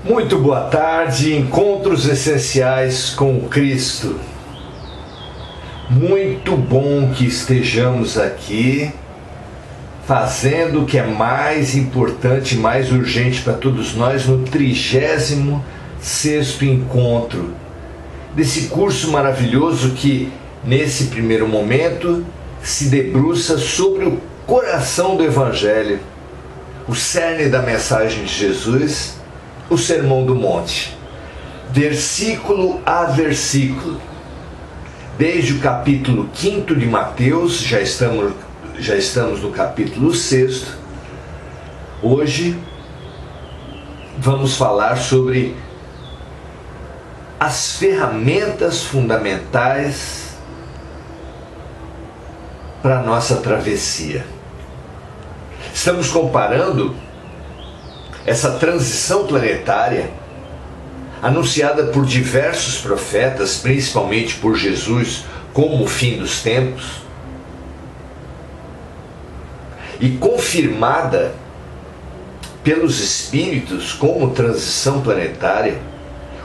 Muito boa tarde, encontros essenciais com o Cristo. Muito bom que estejamos aqui fazendo o que é mais importante, mais urgente para todos nós no 36º encontro desse curso maravilhoso que, nesse primeiro momento, se debruça sobre o coração do Evangelho, o cerne da mensagem de Jesus, o Sermão do Monte, versículo a versículo, desde o capítulo 5 de Mateus, já estamos no capítulo 6. Hoje vamos falar sobre as ferramentas fundamentais para a nossa travessia. Estamos comparando essa transição planetária anunciada por diversos profetas, principalmente por Jesus, como o fim dos tempos, e confirmada pelos Espíritos como transição planetária,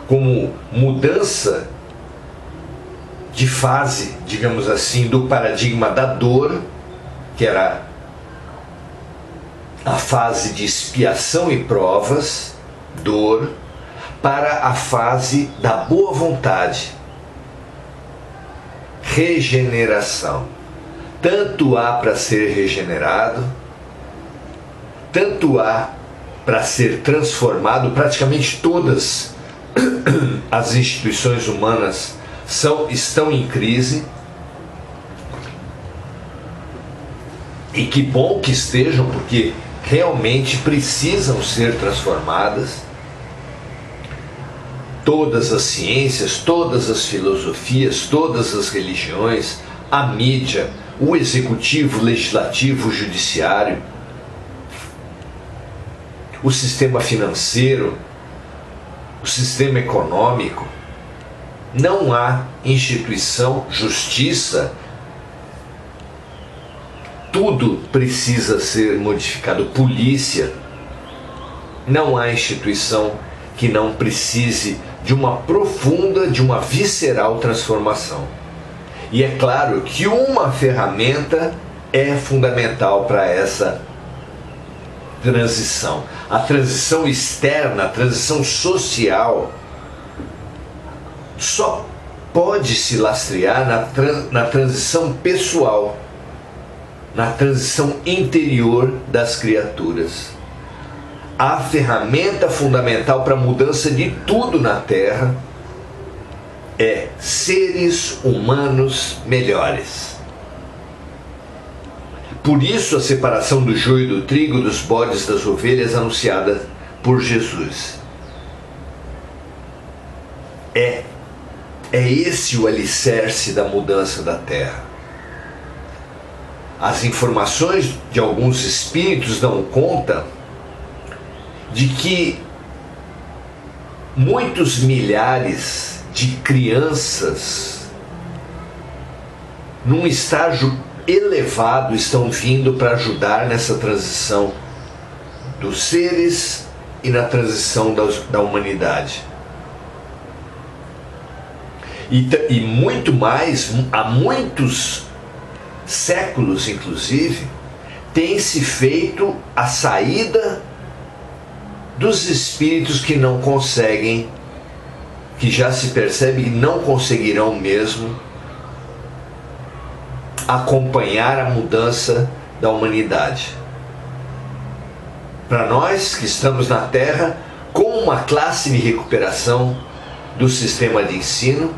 como mudança de fase, digamos assim, do paradigma da dor, que era a fase de expiação e provas, dor, para a fase da boa vontade, regeneração. Tanto há para ser regenerado, tanto há para ser transformado. Praticamente todas as instituições humanas estão em crise. E que bom que estejam, porque realmente precisam ser transformadas. Todas as ciências, todas as filosofias, todas as religiões, a mídia, o executivo, o legislativo, o judiciário, o sistema financeiro, o sistema econômico. Não há instituição, justiça. Tudo precisa ser modificado. Polícia. Não há instituição que não precise de uma profunda, de uma visceral transformação. E é claro que uma ferramenta é fundamental para essa transição. A transição externa, a transição social, só pode se lastrear na transição pessoal, na transição interior das criaturas. A ferramenta fundamental para a mudança de tudo na Terra é seres humanos melhores. Por isso a separação do joio do trigo, dos bodes das ovelhas, anunciada por Jesus. É esse o alicerce da mudança da Terra. As informações de alguns espíritos dão conta de que muitos milhares de crianças num estágio elevado estão vindo para ajudar nessa transição dos seres e na transição da humanidade. E muito mais, há muitos séculos inclusive, tem se feito a saída dos espíritos que não conseguem, que já se percebe que não conseguirão mesmo acompanhar a mudança da humanidade. Para nós que estamos na Terra com uma classe de recuperação do sistema de ensino,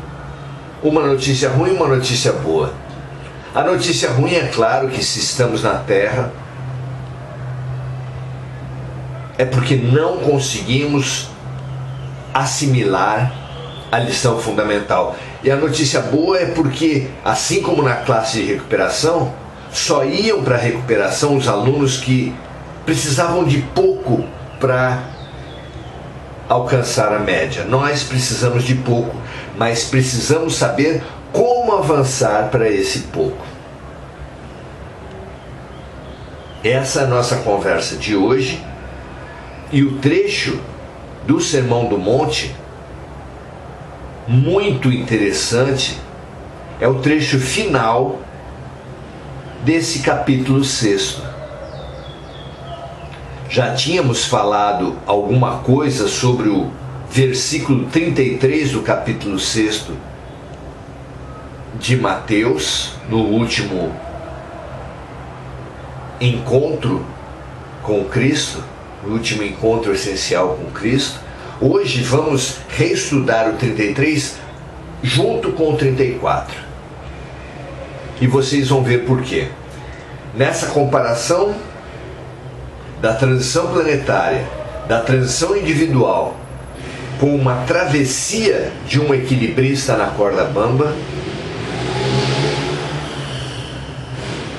uma notícia ruim e uma notícia boa. A notícia ruim é claro que se estamos na Terra é porque não conseguimos assimilar a lição fundamental. E a notícia boa é porque, assim como na classe de recuperação, só iam para a recuperação os alunos que precisavam de pouco para alcançar a média. Nós precisamos de pouco, mas precisamos saber como avançar para esse pouco. Essa é a nossa conversa de hoje, e o trecho do Sermão do Monte, muito interessante, é o trecho final desse capítulo 6. Já tínhamos falado alguma coisa sobre o versículo 33 do capítulo 6 de Mateus, no último encontro com Cristo, no último encontro essencial com Cristo. Hoje vamos reestudar o 33 junto com o 34. E vocês vão ver por quê. Nessa comparação da transição planetária, da transição individual, com uma travessia de um equilibrista na corda bamba,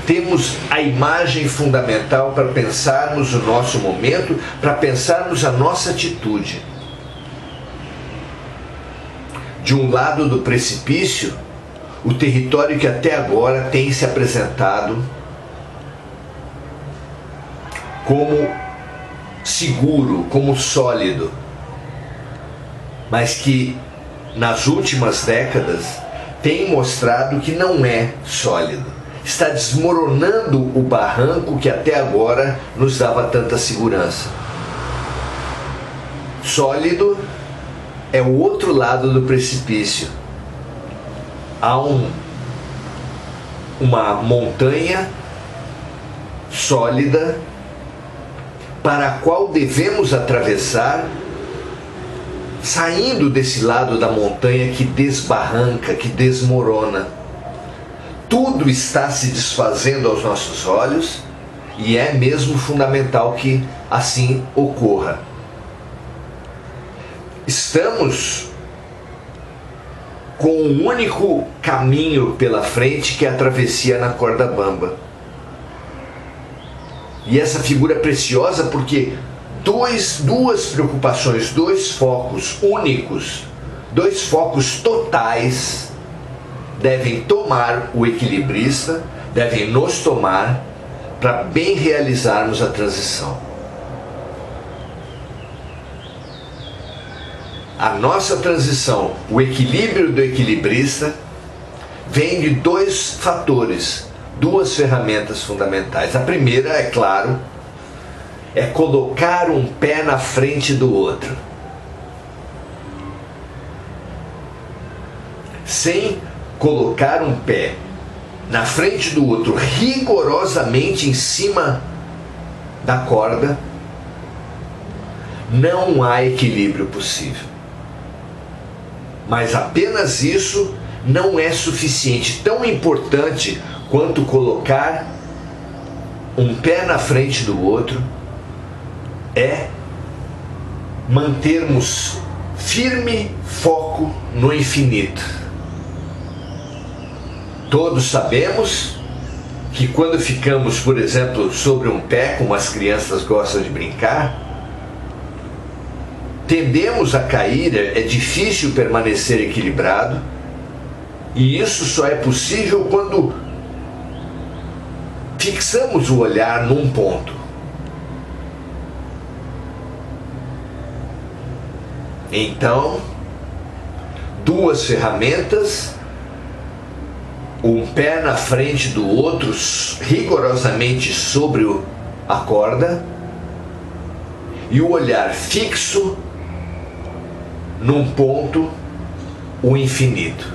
temos a imagem fundamental para pensarmos o nosso momento, para pensarmos a nossa atitude. De um lado do precipício, o território que até agora tem se apresentado como seguro, como sólido, mas que nas últimas décadas tem mostrado que não é sólido. Está desmoronando o barranco que até agora nos dava tanta segurança. Sólido é o outro lado do precipício. Há uma montanha sólida para a qual devemos atravessar, saindo desse lado da montanha que desbarranca, que desmorona. Tudo está se desfazendo aos nossos olhos e é mesmo fundamental que assim ocorra. Estamos com um único caminho pela frente, que é a travessia na corda bamba. E essa figura é preciosa porque duas preocupações, dois focos únicos, dois focos totais devem tomar o equilibrista, devem nos tomar para bem realizarmos a transição. A nossa transição, o equilíbrio do equilibrista, vem de dois fatores, duas ferramentas fundamentais. A primeira, é claro, é colocar um pé na frente do outro. Sem colocar um pé na frente do outro, rigorosamente em cima da corda, não há equilíbrio possível. Mas apenas isso não é suficiente. Tão importante quanto colocar um pé na frente do outro é mantermos firme foco no infinito. Todos sabemos que quando ficamos, por exemplo, sobre um pé, como as crianças gostam de brincar, tendemos a cair, é difícil permanecer equilibrado, e isso só é possível quando fixamos o olhar num ponto. Então, duas ferramentas, um pé na frente do outro, rigorosamente sobre a corda, e o olhar fixo num ponto, o infinito.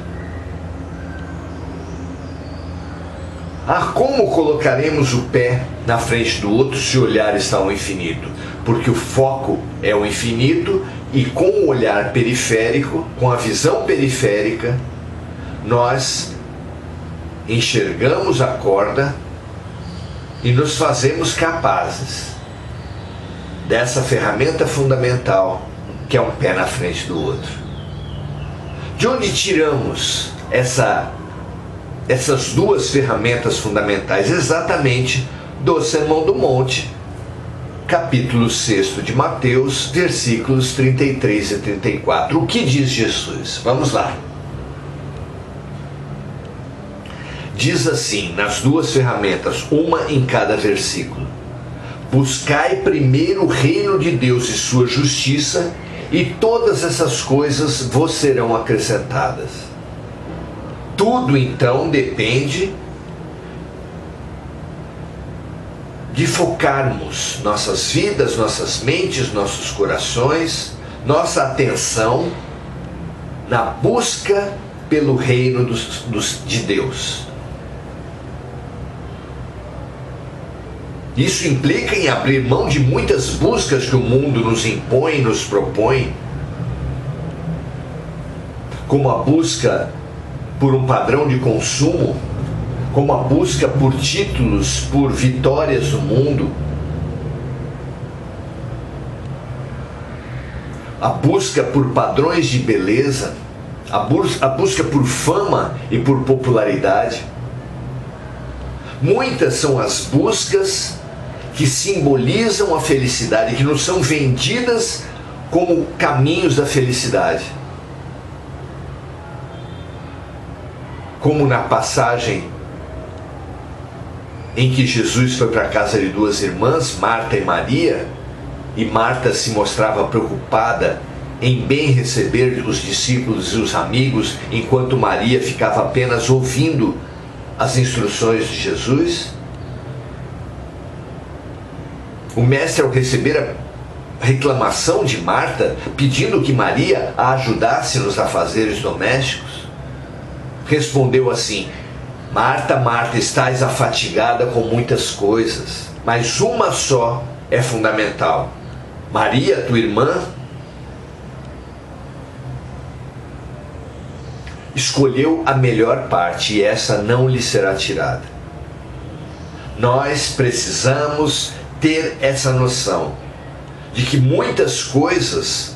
Como colocaremos o pé na frente do outro se o olhar está ao infinito? Porque o foco é o infinito e com o olhar periférico, com a visão periférica, nós enxergamos a corda e nos fazemos capazes dessa ferramenta fundamental, que é um pé na frente do outro. De onde tiramos essas duas ferramentas fundamentais? Exatamente do Sermão do Monte, capítulo 6 de Mateus, versículos 33 e 34. O que diz Jesus? Vamos lá. Diz assim, nas duas ferramentas, uma em cada versículo: buscai primeiro o reino de Deus e sua justiça, e todas essas coisas vos serão acrescentadas. Tudo então depende de focarmos nossas vidas, nossas mentes, nossos corações, nossa atenção na busca pelo reino de Deus. Isso implica em abrir mão de muitas buscas que o mundo nos impõe, nos propõe, como a busca por um padrão de consumo, como a busca por títulos, por vitórias no mundo, a busca por padrões de beleza, a busca por fama e por popularidade. Muitas são as buscas que simbolizam a felicidade, que nos são vendidas como caminhos da felicidade. Como na passagem em que Jesus foi para a casa de duas irmãs, Marta e Maria, e Marta se mostrava preocupada em bem receber os discípulos e os amigos, enquanto Maria ficava apenas ouvindo as instruções de Jesus. O mestre, ao receber a reclamação de Marta, pedindo que Maria a ajudasse nos afazeres domésticos, respondeu assim: Marta, Marta, estás afatigada com muitas coisas, mas uma só é fundamental. Maria, tua irmã, escolheu a melhor parte, e essa não lhe será tirada. Nós precisamos ter essa noção de que muitas coisas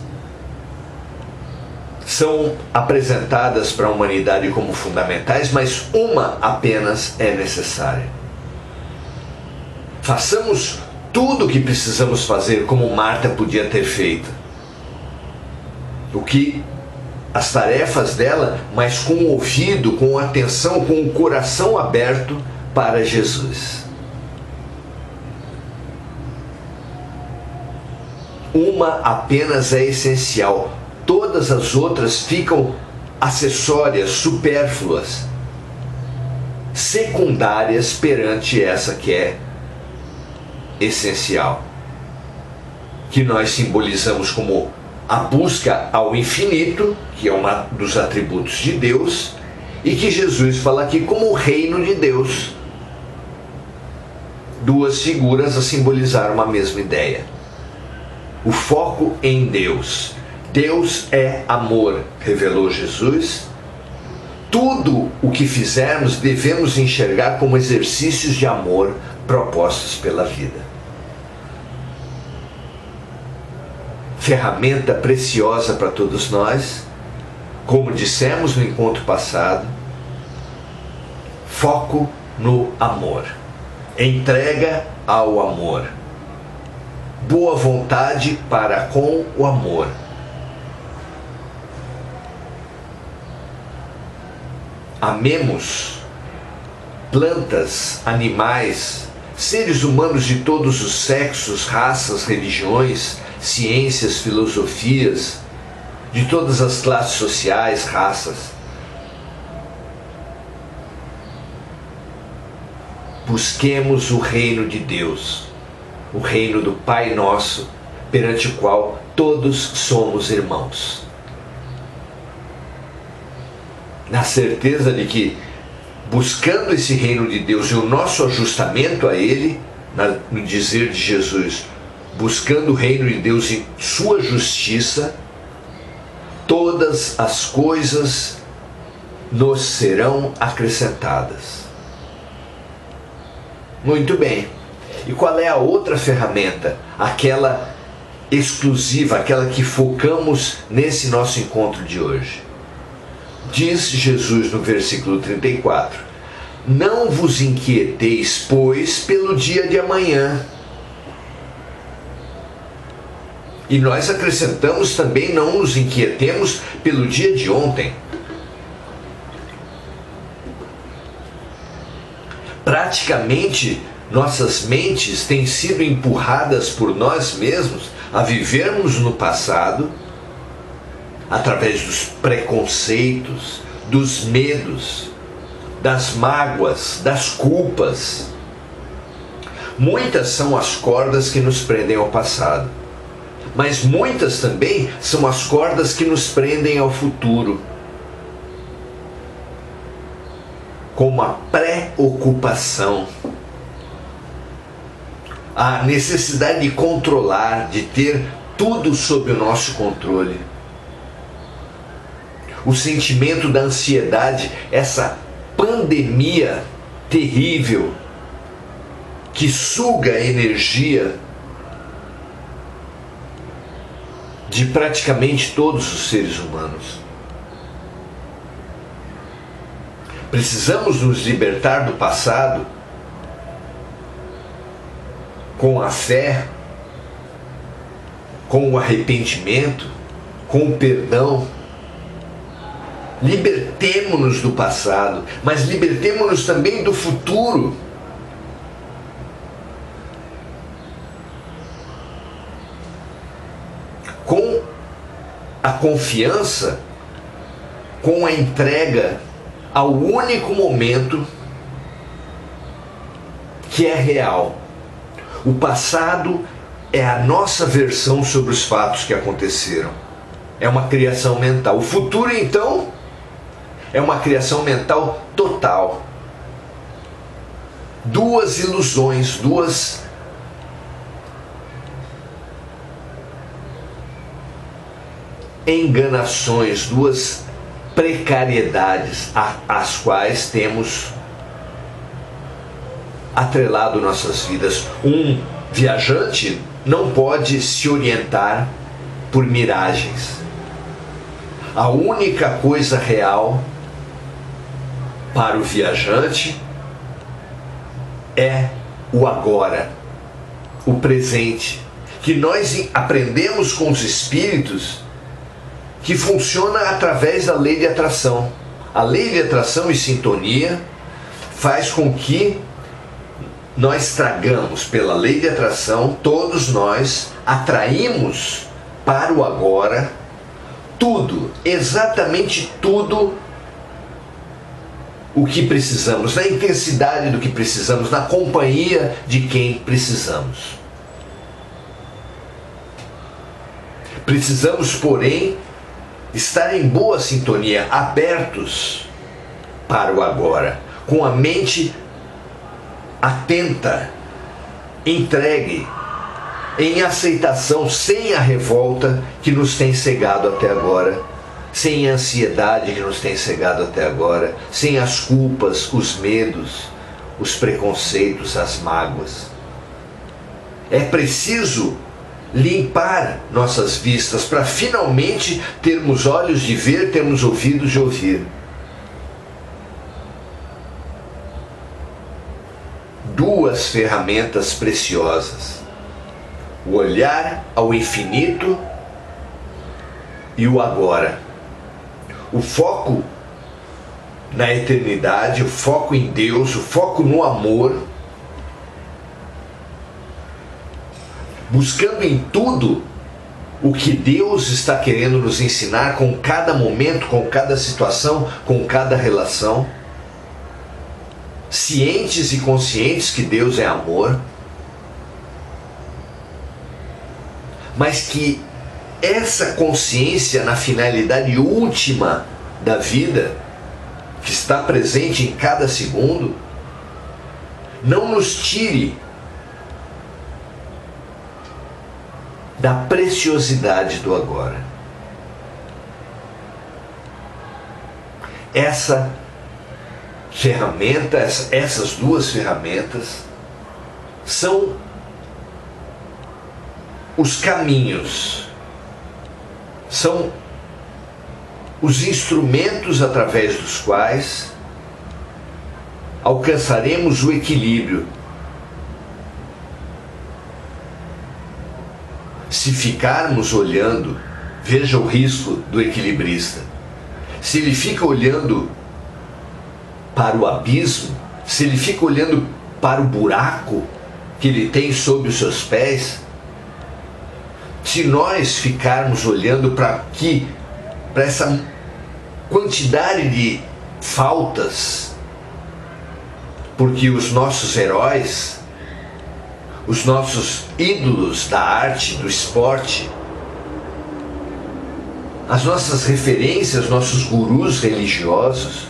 são apresentadas para a humanidade como fundamentais, mas uma apenas é necessária. Façamos tudo o que precisamos fazer como Marta podia ter feito. As tarefas dela, mas com o ouvido, com a atenção, com o coração aberto para Jesus. Uma apenas é essencial. Todas as outras ficam acessórias, supérfluas, secundárias perante essa que é essencial, que nós simbolizamos como a busca ao infinito, que é um dos atributos de Deus, e que Jesus fala aqui como o reino de Deus. Duas figuras a simbolizar uma mesma ideia. O foco em Deus. Deus é amor, revelou Jesus. Tudo o que fizermos devemos enxergar como exercícios de amor propostos pela vida. Ferramenta preciosa para todos nós, como dissemos no encontro passado, foco no amor, entrega ao amor, boa vontade para com o amor. Amemos plantas, animais, seres humanos de todos os sexos, raças, religiões, ciências, filosofias, de todas as classes sociais, raças. Busquemos o reino de Deus, o reino do Pai Nosso, perante o qual todos somos irmãos. Na certeza de que, buscando esse reino de Deus e o nosso ajustamento a ele, no dizer de Jesus, buscando o reino de Deus e sua justiça, todas as coisas nos serão acrescentadas. Muito bem. E qual é a outra ferramenta? Aquela exclusiva, aquela que focamos nesse nosso encontro de hoje. Diz Jesus no versículo 34: não vos inquieteis, pois, pelo dia de amanhã. E nós acrescentamos também: não nos inquietemos pelo dia de ontem. Praticamente, nossas mentes têm sido empurradas por nós mesmos a vivermos no passado através dos preconceitos, dos medos, das mágoas, das culpas. Muitas são as cordas que nos prendem ao passado, mas muitas também são as cordas que nos prendem ao futuro, como a preocupação, a necessidade de controlar, de ter tudo sob o nosso controle, o sentimento da ansiedade, essa pandemia terrível que suga a energia de praticamente todos os seres humanos. Precisamos nos libertar do passado com a fé, com o arrependimento, com o perdão. Libertemo-nos do passado, mas libertemo-nos também do futuro. Com a confiança, com a entrega ao único momento que é real. O passado é a nossa versão sobre os fatos que aconteceram. É uma criação mental. O futuro, então, é uma criação mental total. Duas ilusões, duas enganações, duas precariedades às quais temos atrelado nossas vidas. Um viajante não pode se orientar por miragens. A única coisa real para o viajante é o agora, o presente, que nós aprendemos com os espíritos, que funciona através da lei de atração. A lei de atração e sintonia faz com que nós tragamos, pela lei de atração, todos nós atraímos para o agora tudo, exatamente tudo o que precisamos, na intensidade do que precisamos, na companhia de quem precisamos. Precisamos, porém, estar em boa sintonia, abertos para o agora, com a mente atenta, entregue, em aceitação, sem a revolta que nos tem cegado até agora, sem a ansiedade que nos tem cegado até agora, sem as culpas, os medos, os preconceitos, as mágoas. É preciso limpar nossas vistas para finalmente termos olhos de ver, termos ouvidos de ouvir. Duas ferramentas preciosas: o olhar ao infinito e o agora. O foco na eternidade, o foco em Deus, o foco no amor, buscando em tudo o que Deus está querendo nos ensinar com cada momento, com cada situação, com cada relação. Cientes e conscientes que Deus é amor, mas que essa consciência na finalidade última da vida, que está presente em cada segundo, não nos tire da preciosidade do agora. Essa ferramenta, essas duas ferramentas são os caminhos, são os instrumentos através dos quais alcançaremos o equilíbrio. Se ficarmos olhando, veja o risco do equilibrista. Se ele fica olhando para o abismo, se ele fica olhando para o buraco que ele tem sob os seus pés, se nós ficarmos olhando para que para essa quantidade de faltas, porque os nossos heróis, os nossos ídolos da arte, do esporte, as nossas referências, nossos gurus religiosos,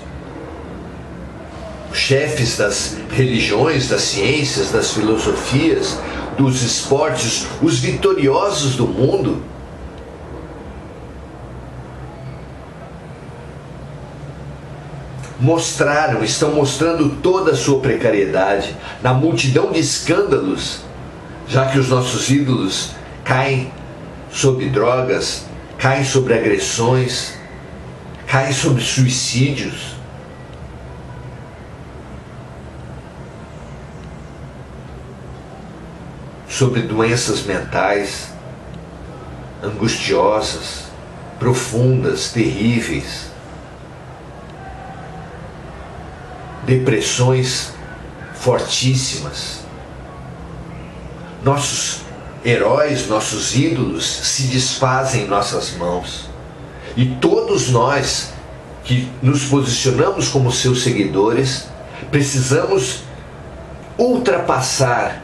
os chefes das religiões, das ciências, das filosofias, dos esportes, os vitoriosos do mundo, estão mostrando toda a sua precariedade na multidão de escândalos, já que os nossos ídolos caem sob drogas, caem sobre agressões, caem sobre suicídios. Sobre doenças mentais angustiosas, profundas, terríveis, depressões fortíssimas. Nossos heróis, nossos ídolos se desfazem em nossas mãos. E todos nós que nos posicionamos como seus seguidores, precisamos ultrapassar,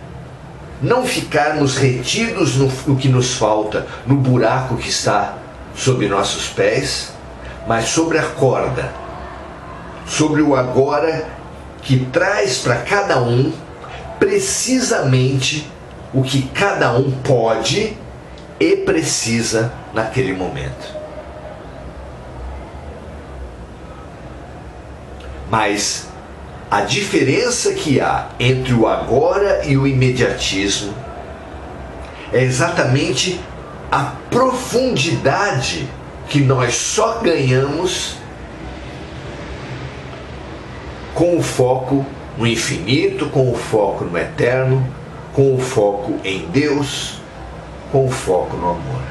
não ficarmos retidos no que nos falta, no buraco que está sob nossos pés, mas sobre a corda, sobre o agora, que traz para cada um precisamente o que cada um pode e precisa naquele momento. Mas a diferença que há entre o agora e o imediatismo é exatamente a profundidade que nós só ganhamos com o foco no infinito, com o foco no eterno, com o foco em Deus, com o foco no amor.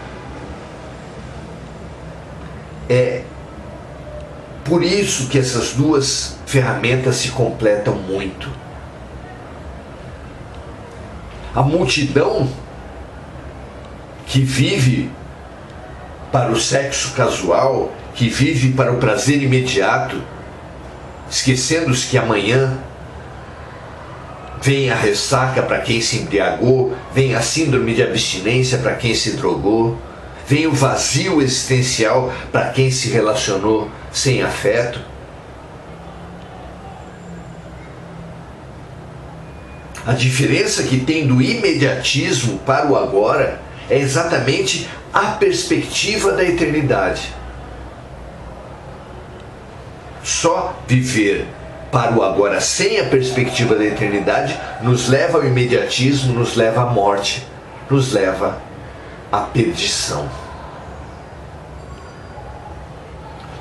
É por isso que essas duas ferramentas se completam muito. A multidão que vive para o sexo casual, que vive para o prazer imediato, esquecendo-se que amanhã vem a ressaca para quem se embriagou, vem a síndrome de abstinência para quem se drogou, vem o vazio existencial para quem se relacionou sem afeto. A diferença que tem do imediatismo para o agora é exatamente a perspectiva da eternidade. Só viver para o agora sem a perspectiva da eternidade nos leva ao imediatismo, nos leva à morte, nos leva à perdição.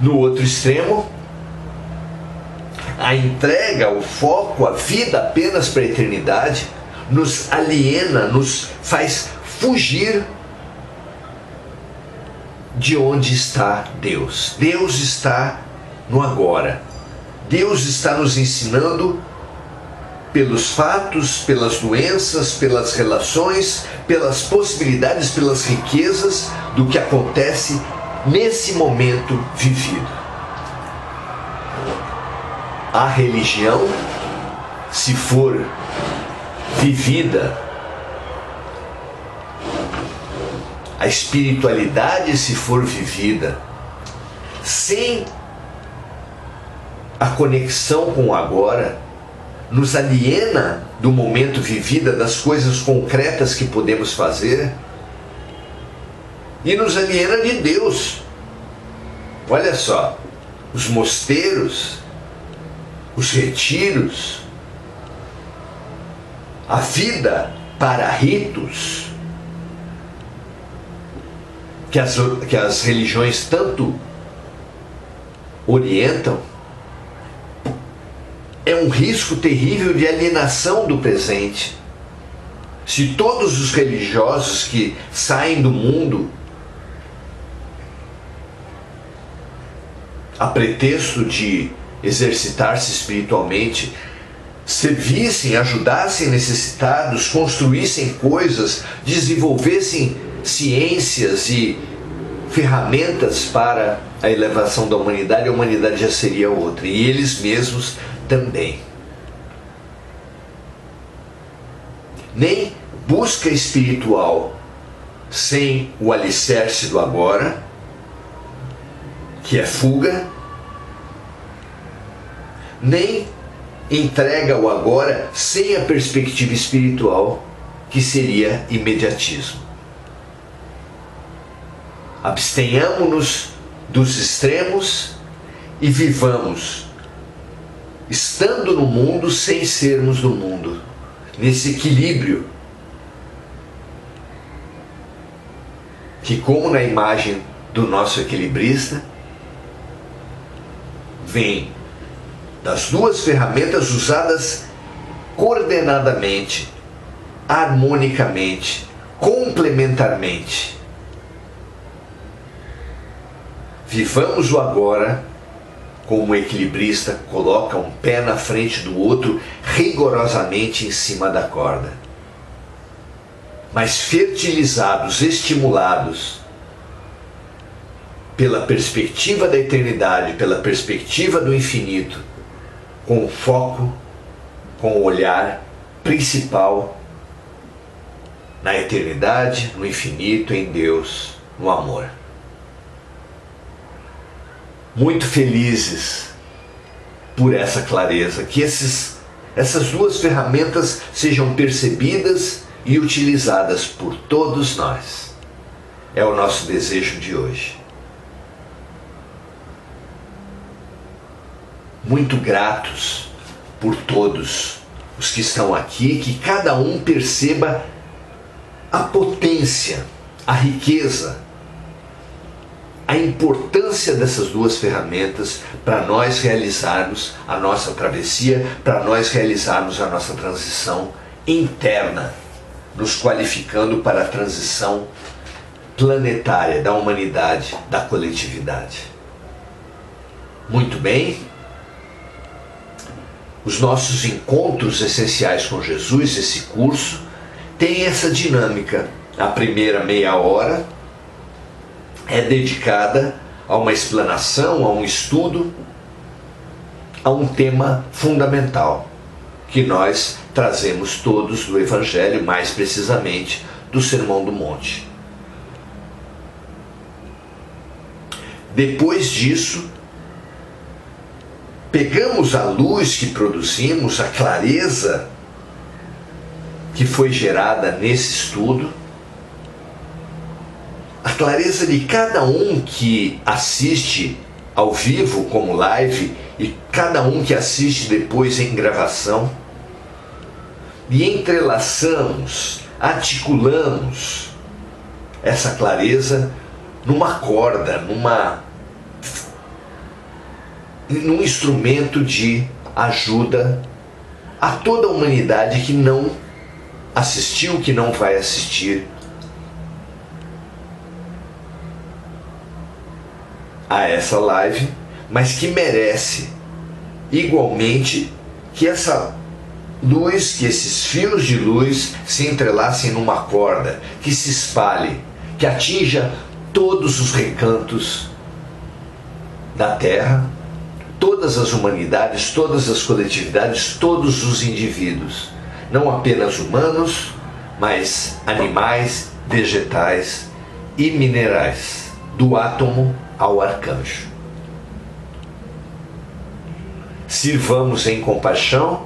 No outro extremo, a entrega, o foco, a vida apenas para a eternidade nos aliena, nos faz fugir de onde está Deus. Deus está no agora. Deus está nos ensinando pelos fatos, pelas doenças, pelas relações, pelas possibilidades, pelas riquezas do que acontece nesse momento vivido. A religião, se for vivida, a espiritualidade, se for vivida, sem a conexão com o agora, nos aliena do momento vivido, das coisas concretas que podemos fazer, e nos aliena de Deus. Olha só, os mosteiros, os retiros, a vida para ritos, que as religiões tanto orientam, é um risco terrível de alienação do presente. Se todos os religiosos que saem do mundo a pretexto de exercitar-se espiritualmente, servissem, ajudassem necessitados, construíssem coisas, desenvolvessem ciências e ferramentas para a elevação da humanidade, a humanidade já seria outra. E eles mesmos também. Nem busca espiritual sem o alicerce do agora, que é fuga, nem entrega o agora sem a perspectiva espiritual, que seria imediatismo. Abstenhamo-nos dos extremos e vivamos, estando no mundo sem sermos do mundo, nesse equilíbrio, que, como na imagem do nosso equilibrista, vem das duas ferramentas usadas coordenadamente, harmonicamente, complementarmente. Vivamos o agora como o equilibrista coloca um pé na frente do outro, rigorosamente em cima da corda. Mas fertilizados, estimulados pela perspectiva da eternidade, pela perspectiva do infinito, com o foco, com o olhar principal na eternidade, no infinito, em Deus, no amor. Muito felizes por essa clareza, que essas duas ferramentas sejam percebidas e utilizadas por todos nós. É o nosso desejo de hoje. Muito gratos por todos os que estão aqui, que cada um perceba a potência, a riqueza, a importância dessas duas ferramentas para nós realizarmos a nossa travessia, para nós realizarmos a nossa transição interna, nos qualificando para a transição planetária da humanidade, da coletividade. Muito bem. Os nossos encontros essenciais com Jesus, esse curso, tem essa dinâmica. A primeira meia hora é dedicada a uma explanação, a um estudo, a um tema fundamental que nós trazemos todos do Evangelho, mais precisamente do Sermão do Monte. Depois disso, pegamos a luz que produzimos, a clareza que foi gerada nesse estudo, a clareza de cada um que assiste ao vivo como live e cada um que assiste depois em gravação, e entrelaçamos, articulamos essa clareza numa corda, num instrumento de ajuda a toda a humanidade que não assistiu, que não vai assistir a essa live, mas que merece igualmente que essa luz, que esses fios de luz se entrelacem numa corda, que se espalhe, que atinja todos os recantos da Terra, todas as humanidades, todas as coletividades, todos os indivíduos, não apenas humanos, mas animais, vegetais e minerais, do átomo ao arcanjo. Sirvamos em compaixão,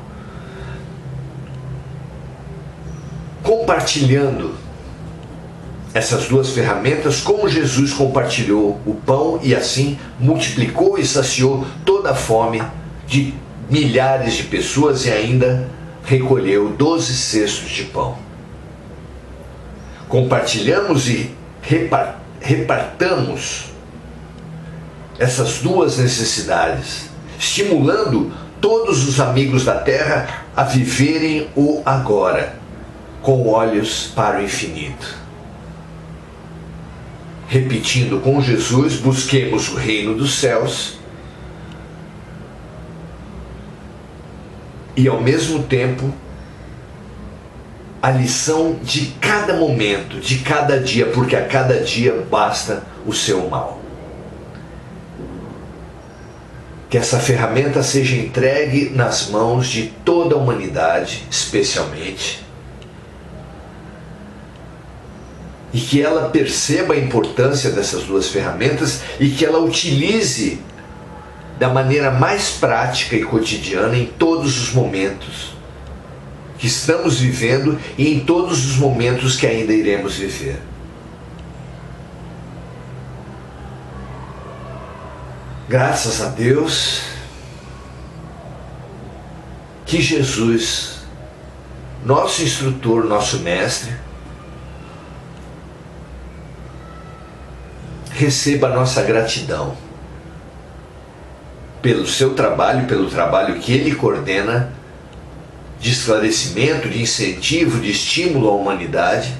compartilhando essas duas ferramentas, como Jesus compartilhou o pão e assim multiplicou e saciou toda a fome de milhares de pessoas e ainda recolheu 12 cestos de pão. Compartilhamos e repartamos essas duas necessidades, estimulando todos os amigos da Terra a viverem o agora, com olhos para o infinito. Repetindo com Jesus, busquemos o reino dos céus e ao mesmo tempo a lição de cada momento, de cada dia, porque a cada dia basta o seu mal. Que essa ferramenta seja entregue nas mãos de toda a humanidade, especialmente, e que ela perceba a importância dessas duas ferramentas e que ela utilize da maneira mais prática e cotidiana em todos os momentos que estamos vivendo e em todos os momentos que ainda iremos viver. Graças a Deus que Jesus, nosso instrutor, nosso mestre, receba a nossa gratidão pelo seu trabalho, pelo trabalho que ele coordena, de esclarecimento, de incentivo, de estímulo à humanidade.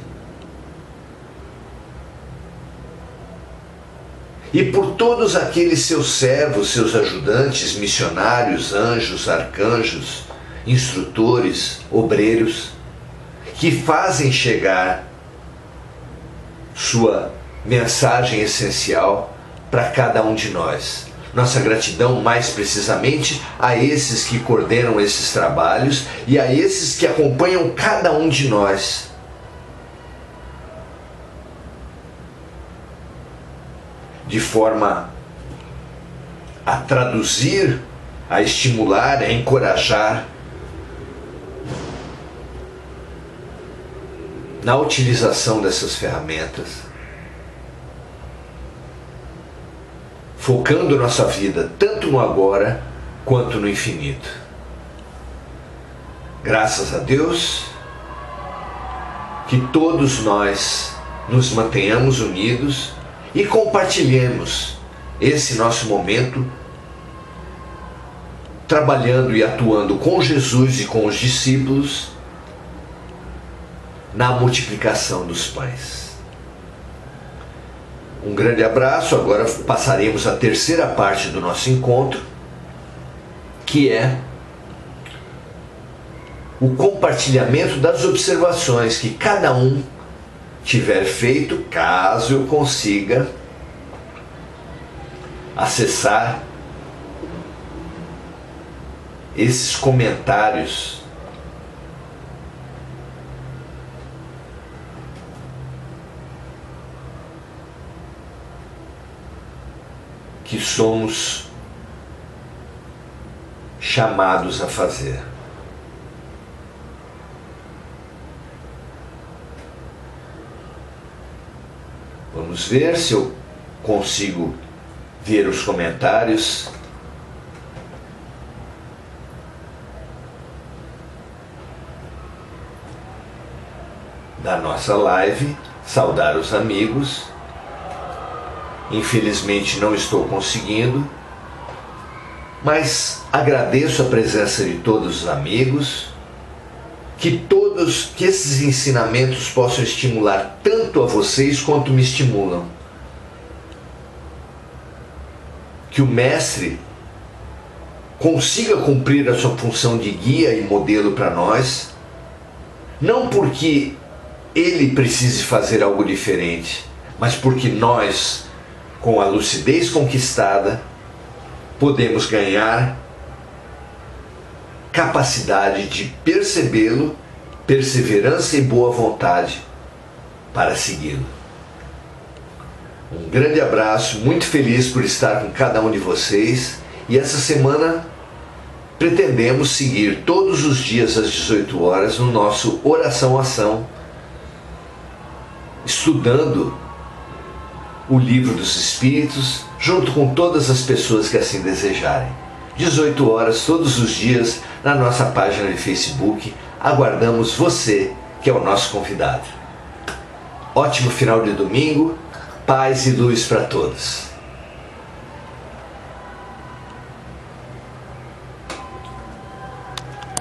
E por todos aqueles seus servos, seus ajudantes, missionários, anjos, arcanjos, instrutores, obreiros, que fazem chegar sua mensagem essencial para cada um de nós. Nossa gratidão mais precisamente a esses que coordenam esses trabalhos e a esses que acompanham cada um de nós. De forma a traduzir, a estimular, a encorajar na utilização dessas ferramentas, focando nossa vida tanto no agora quanto no infinito. Graças a Deus que todos nós nos mantenhamos unidos e compartilhemos esse nosso momento trabalhando e atuando com Jesus e com os discípulos na multiplicação dos pães. Um grande abraço. Agora passaremos à terceira parte do nosso encontro, que é o compartilhamento das observações que cada um tiver feito, caso eu consiga acessar esses comentários que somos chamados a fazer. Vamos ver se eu consigo ver os comentários. Da nossa live, saudar os amigos. Infelizmente não estou conseguindo, mas agradeço a presença de todos os amigos, que esses ensinamentos possam estimular tanto a vocês quanto me estimulam. Que o Mestre consiga cumprir a sua função de guia e modelo para nós, não porque ele precise fazer algo diferente, mas porque nós, com a lucidez conquistada, podemos ganhar capacidade de percebê-lo, perseverança e boa vontade para segui-lo. Um grande abraço, muito feliz por estar com cada um de vocês, e essa semana pretendemos seguir todos os dias às 18 horas no nosso Oração-Ação, estudando o Livro dos Espíritos, junto com todas as pessoas que assim desejarem. 18 horas todos os dias na nossa página de Facebook. Aguardamos você, que é o nosso convidado. Ótimo final de domingo, paz e luz para todos.